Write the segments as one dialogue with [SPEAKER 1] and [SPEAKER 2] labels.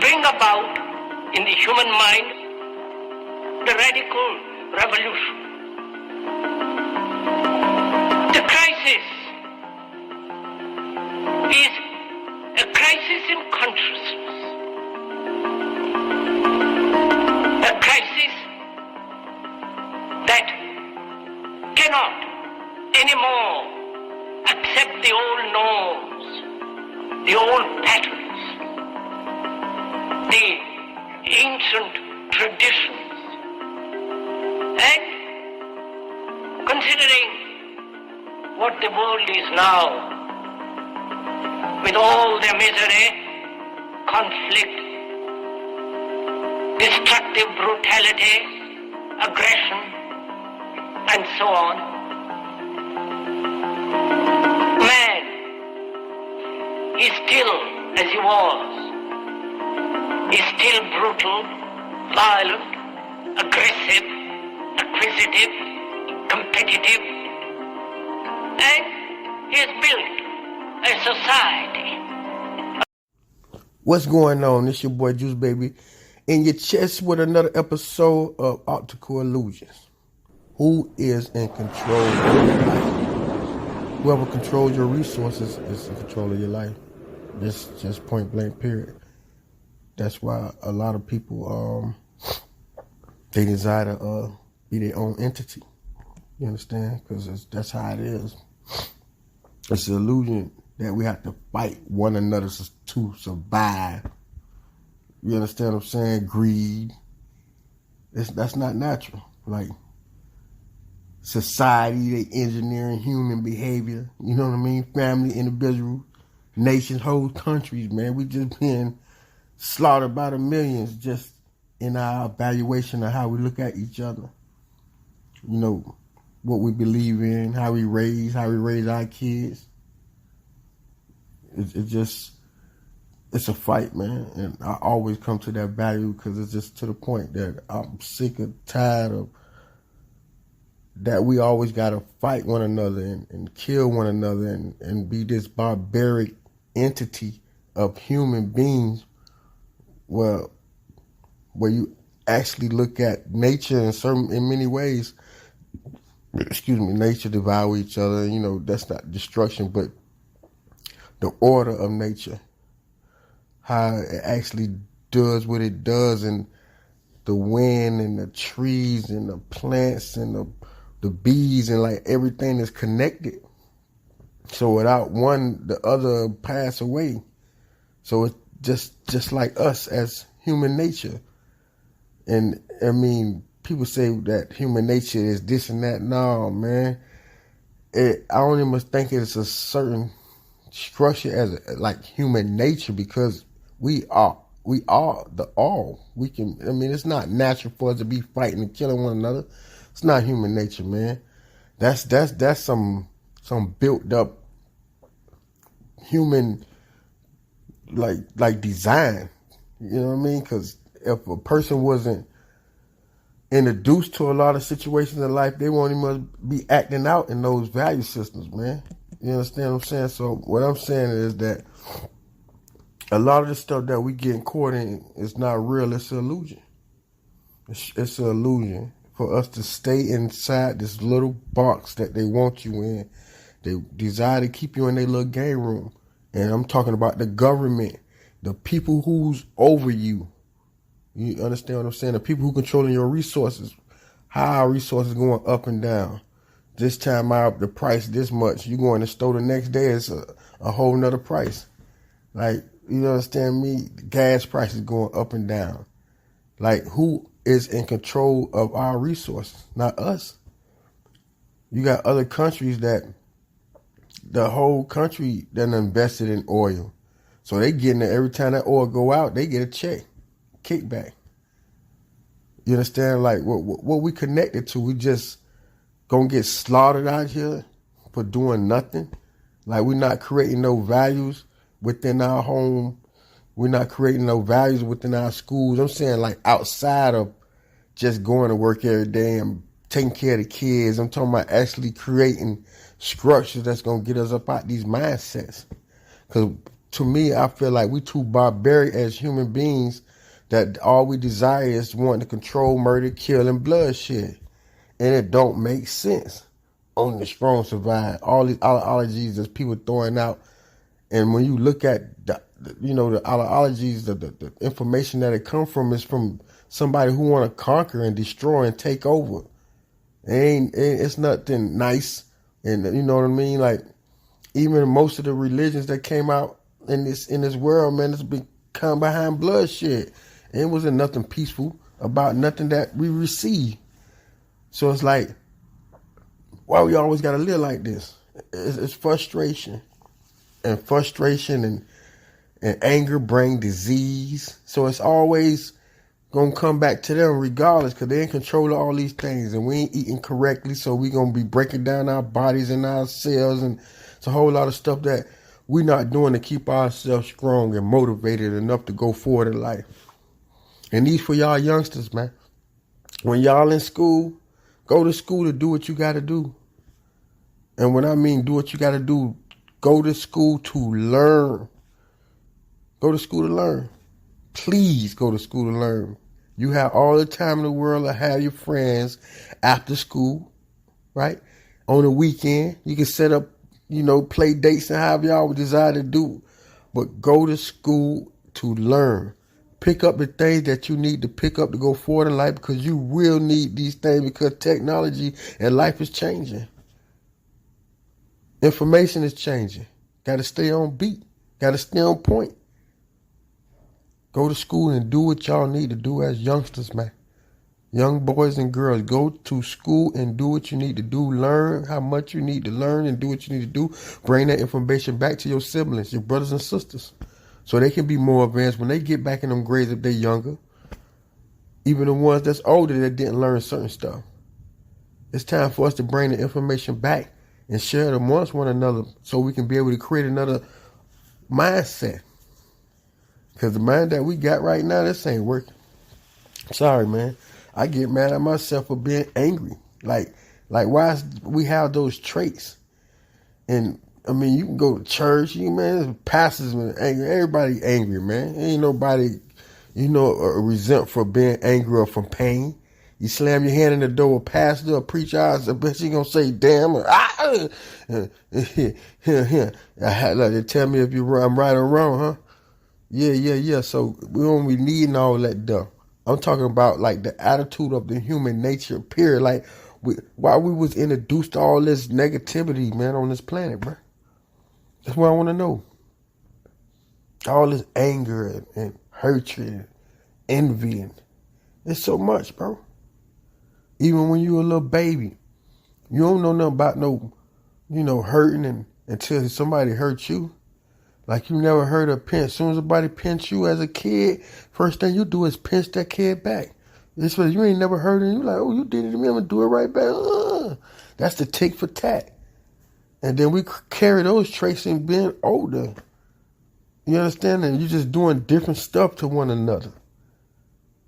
[SPEAKER 1] bring about in the human mind the radical revolution. The crisis is a crisis in consciousness, a crisis that cannot anymore accept the old norms, the old patterns, the ancient traditions. And considering what the world is now, with all their misery, conflict, destructive brutality, aggression, and so on, man is still as he was. He's still brutal, violent, aggressive, acquisitive, competitive, and he has built a society.
[SPEAKER 2] What's going on? It's your boy Juice Baby in your chest with another episode of Optical Illusions. Who is in control of your life? Whoever controls your resources is in control of your life. Just point blank period. That's why a lot of people they desire to be their own entity. You understand? Because that's how it is. It's an illusion that we have to fight one another to survive. You understand what I'm saying? Greed. That's not natural. Like society, they engineering human behavior. You know what I mean? Family, individual, nations, whole countries, man. We just being slaughtered by the millions just in our evaluation of how we look at each other. You know, what we believe in, how we raise our kids. It's a fight, man. And I always come to that value because it's just to the point that I'm sick and tired of that we always got to fight one another and kill one another and be this barbaric entity of human beings where you actually look at nature in many ways. Nature devour each other. You know, that's not destruction, but the order of nature, how it actually does what it does, and the wind and the trees and the plants and the bees and like everything is connected. So without one, the other pass away. So it's just like us as human nature. And I mean, people say that human nature is this and that. No, man. I don't even think it's a certain structure as like human nature, because we are the all. We can. I mean, it's not natural for us to be fighting and killing one another. It's not human nature, man. That's some built up human like design. You know what I mean? Because if a person wasn't introduced to a lot of situations in life, they won't even be acting out in those value systems, man. You understand what I'm saying? So what I'm saying is that a lot of the stuff that we get caught in is not real. It's an illusion. It's an illusion for us to stay inside this little box that they want you in. They desire to keep you in their little game room. And I'm talking about the government, the people who's over you. You understand what I'm saying? The people who controlling your resources, how our resources going up and down. This time out, the price this much. You go in the store the next day, it's a whole nother price. Like, you understand me? The gas prices going up and down. Like, who is in control of our resources? Not us. You got other countries that the whole country done invested in oil. So they getting it every time that oil go out, they get a check. Kickback. You understand? Like what we connected to, we just gonna get slaughtered out here for doing nothing. Like, we're not creating no values within our home. We're not creating no values within our schools. I'm saying, like, outside of just going to work every day and taking care of the kids. I'm talking about actually creating structures that's gonna get us up out these mindsets. Because to me, I feel like we too barbaric as human beings that all we desire is wanting to control, murder, kill, and bloodshed. And it don't make sense. Only the strong survive. All these ideologies that people throwing out. And when you look at the ideologies, the information that it come from is from somebody who want to conquer and destroy and take over. It's nothing nice. And you know what I mean? Like, even most of the religions that came out in this world, man, it's become behind bloodshed. And it wasn't nothing peaceful about nothing that we received. So it's like, why we always got to live like this? It's frustration. And frustration and anger bring disease. So it's always going to come back to them regardless, because they in control of all these things. And we ain't eating correctly, so we going to be breaking down our bodies and our cells. And it's a whole lot of stuff that we're not doing to keep ourselves strong and motivated enough to go forward in life. And these for y'all youngsters, man. When y'all in school, go to school to do what you got to do. And when I mean do what you got to do, go to school to learn. Go to school to learn. Please go to school to learn. You have all the time in the world to have your friends after school, right? On the weekend, you can set up, play dates and however y'all would desire to do. But go to school to learn. Pick up the things that you need to pick up to go forward in life, because you will need these things, because technology and life is changing. Information is changing. Got to stay on beat. Got to stay on point. Go to school and do what y'all need to do as youngsters, man. Young boys and girls, go to school and do what you need to do. Learn how much you need to learn and do what you need to do. Bring that information back to your siblings, your brothers and sisters, so they can be more advanced when they get back in them grades if they're younger. Even the ones that's older that didn't learn certain stuff. It's time for us to bring the information back and share it amongst one another, so we can be able to create another mindset. Because the mind that we got right now, this ain't working. Sorry, man. I get mad at myself for being angry. Like why we have those traits? And I mean, you can go to church, man, pastors are angry. Everybody angry, man. Ain't nobody, resent for being angry or from pain. You slam your hand in the door, a pastor, a preacher, I bet you gonna say, damn, they tell me if I'm right or wrong, huh? Yeah. So we don't be needing all that stuff. I'm talking about like the attitude of the human nature, period. Like why we was introduced to all this negativity, man, on this planet, bro. That's what I want to know. All this anger and hatred and envy, and it's so much, bro. Even when you a little baby, you don't know nothing about hurting until somebody hurts you. Like you never heard of pinch. As soon as somebody pinch you as a kid, first thing you do is pinch that kid back. It's what you ain't never heard of. You like, oh, you did it to me, I'm gonna do it right back. That's the tick for tat. And then we carry those traits in being older. You understand? And you're just doing different stuff to one another.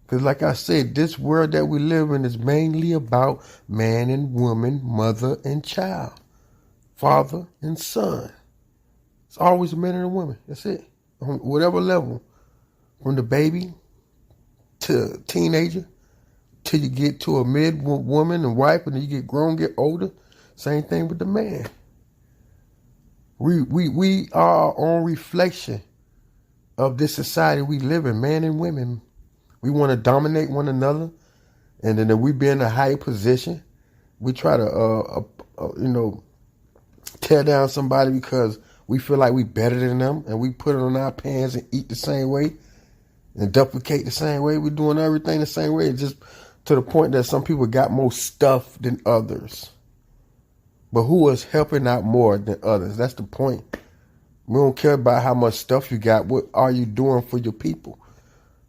[SPEAKER 2] Because like I said, this world that we live in is mainly about man and woman, mother and child, father and son. It's always a man and a woman. That's it. On whatever level. From the baby to teenager till you get to a mid woman and wife, and then you get grown, get older. Same thing with the man. We are on reflection of this society we live in, man and women. We want to dominate one another, and then if we be in a high position, we try to tear down somebody because we feel like we better than them, and we put it on our pants and eat the same way and duplicate the same way. We're doing everything the same way, just to the point that some people got more stuff than others. But who is helping out more than others? That's the point. We don't care about how much stuff you got. What are you doing for your people?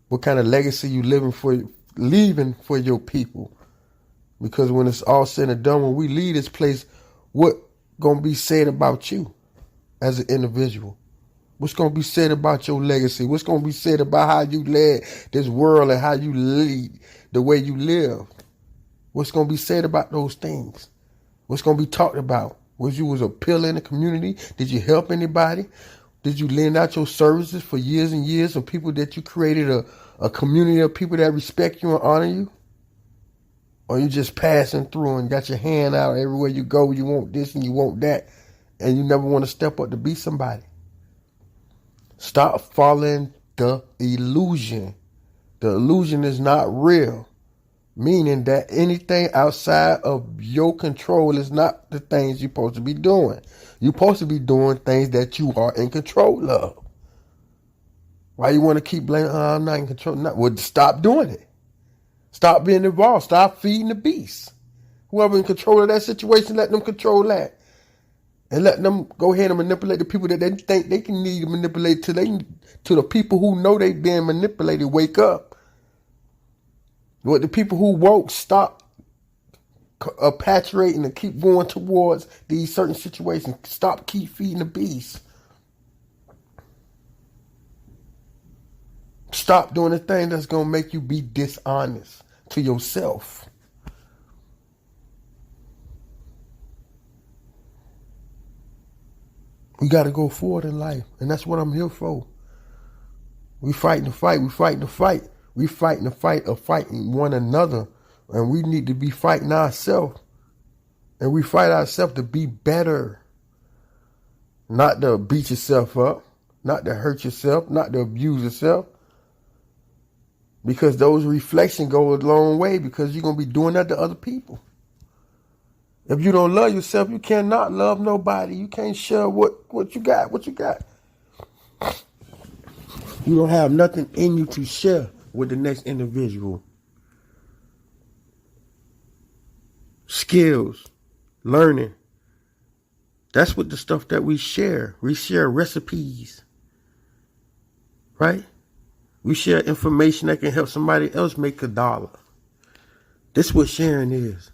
[SPEAKER 2] What kind of legacy you leaving for your people? Because when it's all said and done, when we leave this place, what gonna be said about you as an individual? What's gonna be said about your legacy? What's gonna be said about how you led this world and how you lead the way you live? What's gonna be said about those things? What's gonna be talked about? Was you a pillar in the community? Did you help anybody? Did you lend out your services for years and years of people that you created a community of people that respect you and honor you? Or you just passing through and got your hand out everywhere you go, you want this and you want that, and you never want to step up to be somebody? Stop following the illusion. The illusion is not real, meaning that anything outside of your control is not the things you're supposed to be doing. You're supposed to be doing things that you are in control of. Why you want to keep blaming, I'm not in control? Well, stop doing it. Stop being involved. Stop feeding the beast. Whoever in control of that situation, let them control that. And let them go ahead and manipulate the people that they think they can need to manipulate to the people who know they being manipulated. Wake up. But the people who won't stop perpetuating and keep going towards these certain situations. Stop keep feeding the beast. Stop doing the thing that's going to make you be dishonest to yourself. We got to go forward in life, and that's what I'm here for. We fighting the fight. We fighting the fight. We fighting the fight of fighting one another, and we need to be fighting ourselves. And we fight ourselves to be better, not to beat yourself up, not to hurt yourself, not to abuse yourself. Because those reflections go a long way, because you're going to be doing that to other people. If you don't love yourself, you cannot love nobody. You can't share what you got. What you got. You don't have nothing in you to share with the next individual. Skills, learning. That's what the stuff that we share. We share recipes. Right? We share information that can help somebody else make $1. This is what sharing is.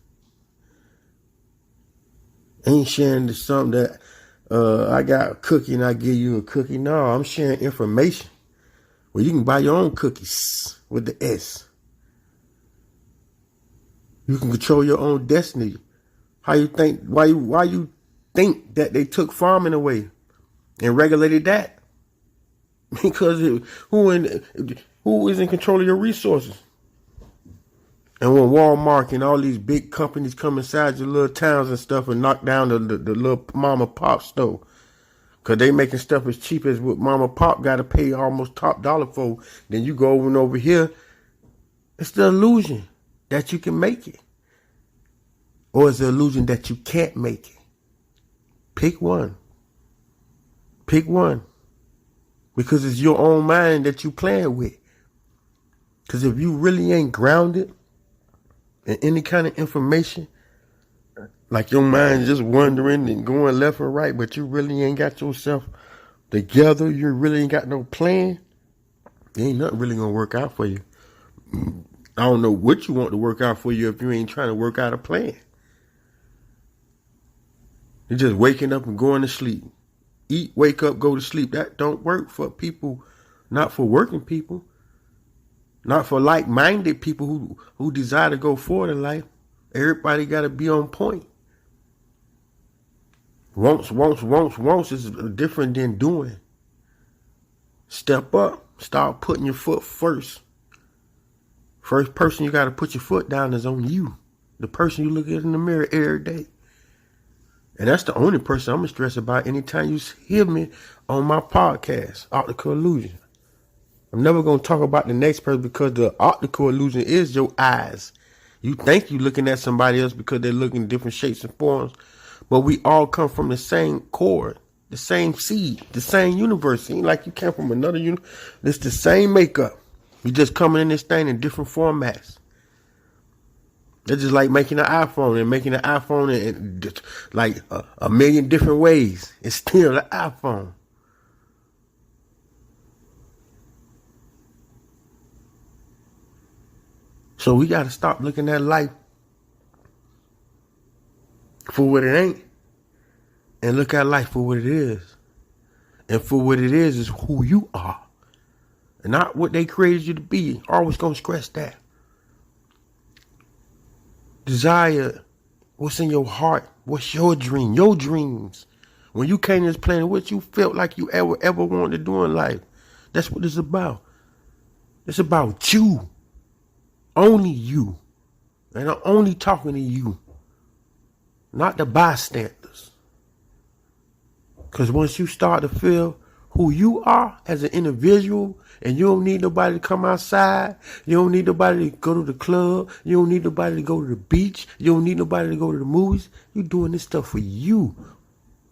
[SPEAKER 2] Ain't sharing something that I got a cookie and I give you a cookie. No, I'm sharing information. Well, you can buy your own cookies with the S. You can control your own destiny. How you think? Why you think that they took farming away and regulated that? Because who is in control of your resources? And when Walmart and all these big companies come inside your little towns and stuff and knock down the little mom and pop store, because they making stuff as cheap as what mom and pop got to pay almost top dollar for, then you go over here, it's the illusion that you can make it. Or it's the illusion that you can't make it. Pick one. Pick one. Because it's your own mind that you playing with. Because if you really ain't grounded in any kind of information, like your mind just wandering and going left and right, but you really ain't got yourself together, you really ain't got no plan, ain't nothing really gonna work out for you. I don't know what you want to work out for you if you ain't trying to work out a plan. You're just waking up and going to sleep. Eat, wake up, go to sleep. That don't work for people, not for working people, not for like-minded people who desire to go forward in life. Everybody got to be on point. Wants is different than doing. Step up. Start putting your foot first. First person you got to put your foot down is on you. The person you look at in the mirror every day. And that's the only person I'm going to stress about anytime you hear me on my podcast, Optical Illusion. I'm never going to talk about the next person, because the optical illusion is your eyes. You think you're looking at somebody else because they're looking in different shapes and forms. But we all come from the same cord, the same seed, the same universe. It ain't like you came from another universe. It's the same makeup. We just coming in this thing in different formats. They're just like making an iPhone and making an iPhone in like a million different ways. It's still an iPhone. So we got to stop looking at life for what it ain't and look at life for what it is. And for what it is who you are. And not what they created you to be. Always going to stress that. Desire what's in your heart. What's your dream? Your dreams. When you came to this planet, what you felt like you ever wanted to do in life. That's what it's about. It's about you. Only you. And I'm only talking to you. Not the bystanders. Because once you start to feel who you are as an individual, and you don't need nobody to come outside, you don't need nobody to go to the club, you don't need nobody to go to the beach, you don't need nobody to go to the movies, you're doing this stuff for you.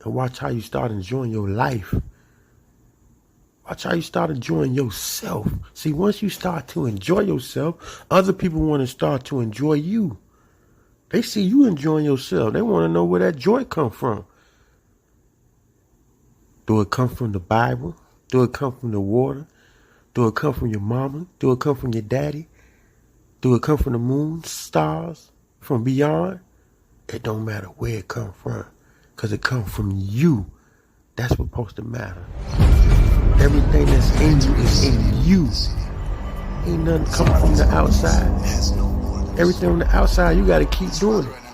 [SPEAKER 2] And watch how you start enjoying your life. Watch how you start enjoying yourself. See, once you start to enjoy yourself, other people want to start to enjoy you. They see you enjoying yourself. They want to know where that joy come from. Do it come from the Bible? Do it come from the water? Do it come from your mama? Do it come from your daddy? Do it come from the moon, stars, from beyond? It don't matter where it come from, because it come from you. That's what's supposed to matter. Everything that's in you is in you. Ain't nothing coming from the outside. Everything on the outside, you got to keep doing it.